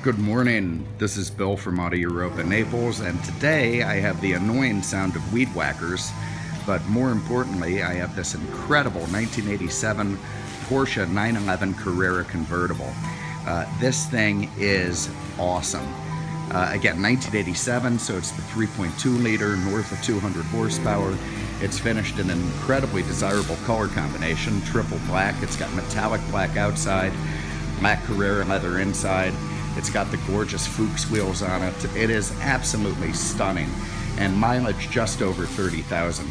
Good morning, this is Bill from Auto Europa Naples, and today I have the annoying sound of weed whackers, but more importantly I have this incredible 1987 Porsche 911 Carrera Convertible. This thing is awesome. Again, 1987, so it's the 3.2 liter, north of 200 horsepower. It's finished in an incredibly desirable color combination, triple black. It's got metallic black outside, black Carrera leather inside. It's got the gorgeous Fuchs wheels on it. It is absolutely stunning, and mileage just over 30,000.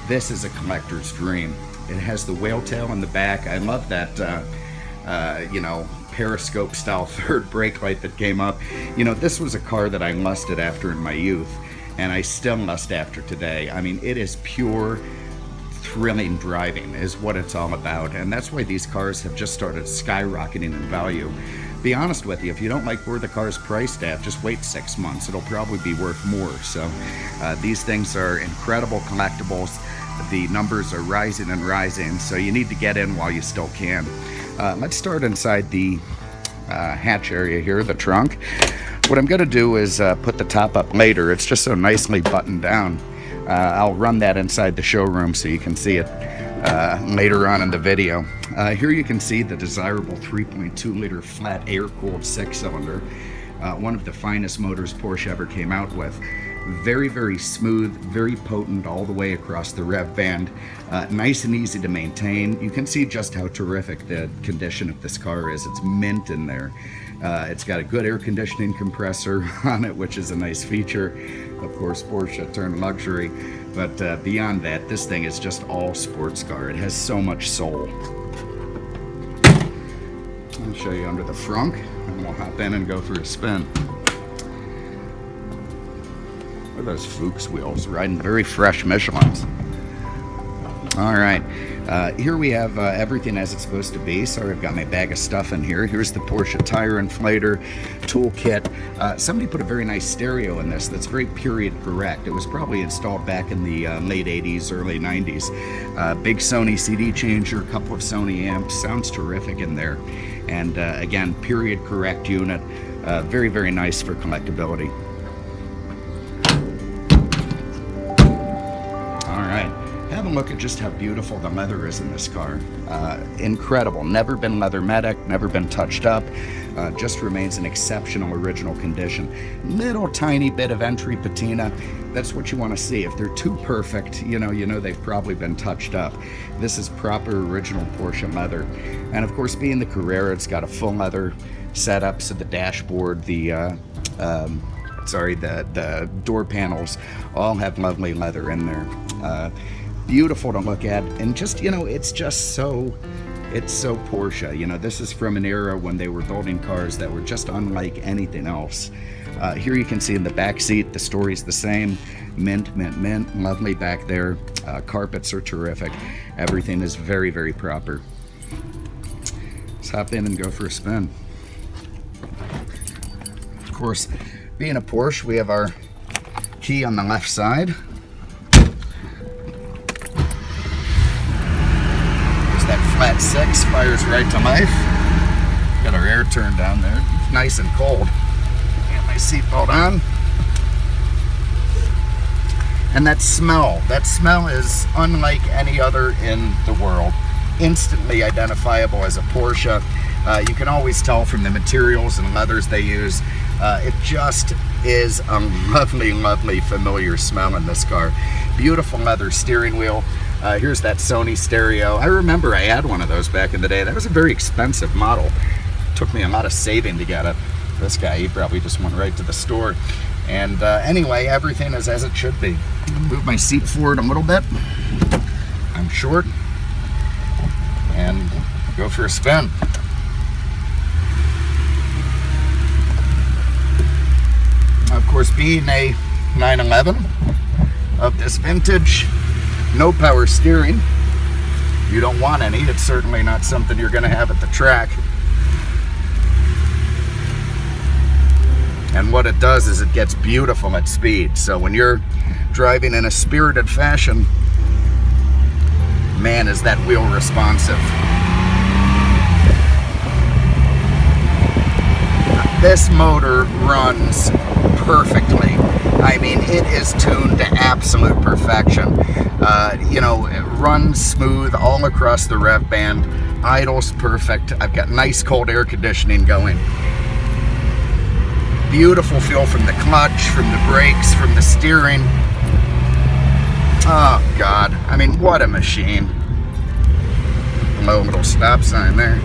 This is a collector's dream. It has the whale tail in the back. I love that, periscope style third brake light that came up. This was a car that I lusted after in my youth, and I still lust after today. I mean, it is pure thrilling driving is what it's all about, and that's why these cars have just started skyrocketing in value. Be honest with you, if you don't like where the car's priced at, just wait 6 months. It'll probably be worth more. So these things are incredible collectibles. The numbers are rising and rising, so you need to get in while you still can. Let's start inside the hatch area here, the trunk. What I'm going to do is put the top up later. It's just so nicely buttoned down. I'll run that inside the showroom so you can see it later on in the video. Here you can see the desirable 3.2 liter flat air-cooled 6-cylinder, one of the finest motors Porsche ever came out with. Very, very smooth, very potent all the way across the rev band, nice and easy to maintain. You can see just how terrific the condition of this car is. It's mint in there. It's got a good air conditioning compressor on it, which is a nice feature. Of course, Porsche turned luxury, but beyond that, this thing is just all sports car. It has so much soul. I'll show you under the frunk, and we'll hop in and go for a spin. Look at those Fuchs wheels, riding very fresh Michelins. All right, here we have everything as it's supposed to be. Sorry, I've got my bag of stuff in here. Here's the Porsche tire inflator toolkit. Somebody put a very nice stereo in this that's very period correct. It was probably installed back in the late 80s, early 90s. Big Sony CD changer, a couple of Sony amps. Sounds terrific in there. And again, period correct unit. Very, very nice for collectability. Have a look at just how beautiful the leather is in this car. Incredible. Never been leathermetic, never been touched up. Just remains in exceptional original condition. Little tiny bit of entry patina. That's what you want to see. If they're too perfect, you know they've probably been touched up. This is proper original Porsche leather. And of course, being the Carrera, it's got a full leather setup, so the dashboard, the door panels all have lovely leather in there. Beautiful to look at, and just it's so Porsche. This is from an era when they were building cars that were just unlike anything else. Here you can see in the back seat, the story's the same. Mint, lovely back there. Carpets are terrific. Everything is very, very proper. Let's hop in and go for a spin. Of course, being a Porsche, we have our key on the left side. That flat 6 fires right to life. Got our air turned down there. Nice and cold. Got my seatbelt on. And that smell is unlike any other in the world. Instantly identifiable as a Porsche. You can always tell from the materials and leathers they use. It just is a lovely, lovely familiar smell in this car. Beautiful leather steering wheel. Here's that Sony stereo. I remember I had one of those back in the day. That was a very expensive model. Took me a lot of saving to get it. This guy, he probably just went right to the store. And anyway, everything is as it should be. Move my seat forward a little bit. I'm short. And go for a spin. Of course, being a 911 of this vintage, no power steering. You don't want any. It's certainly not something you're going to have at the track. And what it does is it gets beautiful at speed. So when you're driving in a spirited fashion, man, is that wheel responsive. This motor runs perfectly. I mean, it is tuned to absolute perfection. You know, it runs smooth all across the rev band. Idle's perfect. I've got nice cold air conditioning going. Beautiful feel from the clutch, from the brakes, from the steering. Oh God, I mean, what a machine. Low little stop sign there.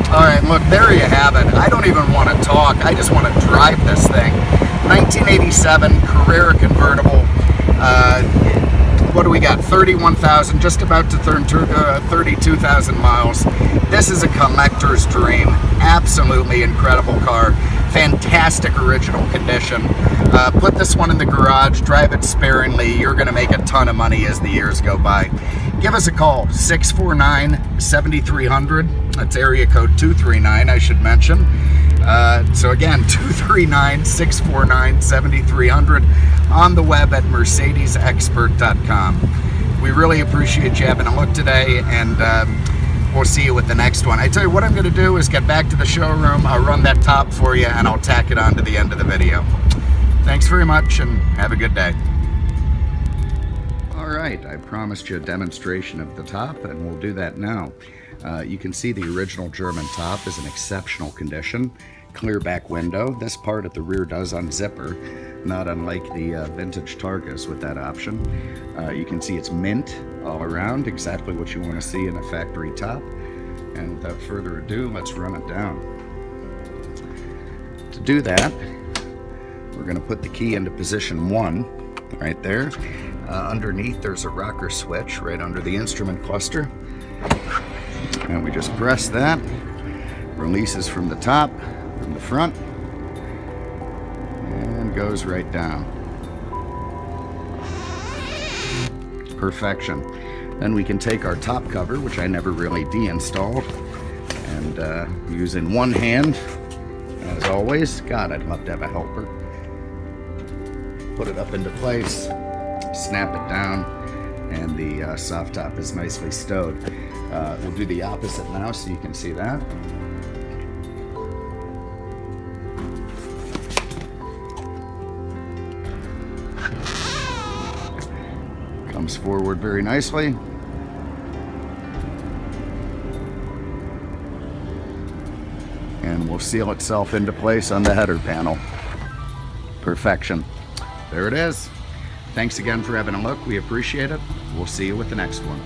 Alright, look, there you have it. I don't even want to talk. I just want to drive this thing. 1987 Carrera Convertible. What do we got? 31,000, just about to turn 32,000 miles. This is a collector's dream. Absolutely incredible car. Fantastic original condition. Put this one in the garage, drive it sparingly. You're going to make a ton of money as the years go by. Give us a call, 649-7300. That's area code 239, I should mention. So again, 239-649-7300 on the web at mercedesexpert.com. We really appreciate you having a look today, and we'll see you with the next one. I tell you what I'm going to do is get back to the showroom. I'll run that top for you, and I'll tack it on to the end of the video. Thanks very much, and have a good day. All right, I promised you a demonstration of the top, and we'll do that now. You can see the original German top is in exceptional condition. Clear back window. This part at the rear does unzipper, not unlike the vintage Targas with that option. You can see it's mint all around, exactly what you want to see in a factory top. And without further ado, let's run it down. To do that, we're going to put the key into position 1 right there. Underneath there's a rocker switch right under the instrument cluster. And we just press that. Releases from the top, from the front, and goes right down. Perfection. Then we can take our top cover, which I never really deinstalled, and use in one hand, as always. God, I'd love to have a helper. Put it up into place, snap it down, and the soft top is nicely stowed. We'll do the opposite now so you can see that. Comes forward very nicely. And will seal itself into place on the header panel. Perfection. There it is. Thanks again for having a look. We appreciate it. We'll see you with the next one.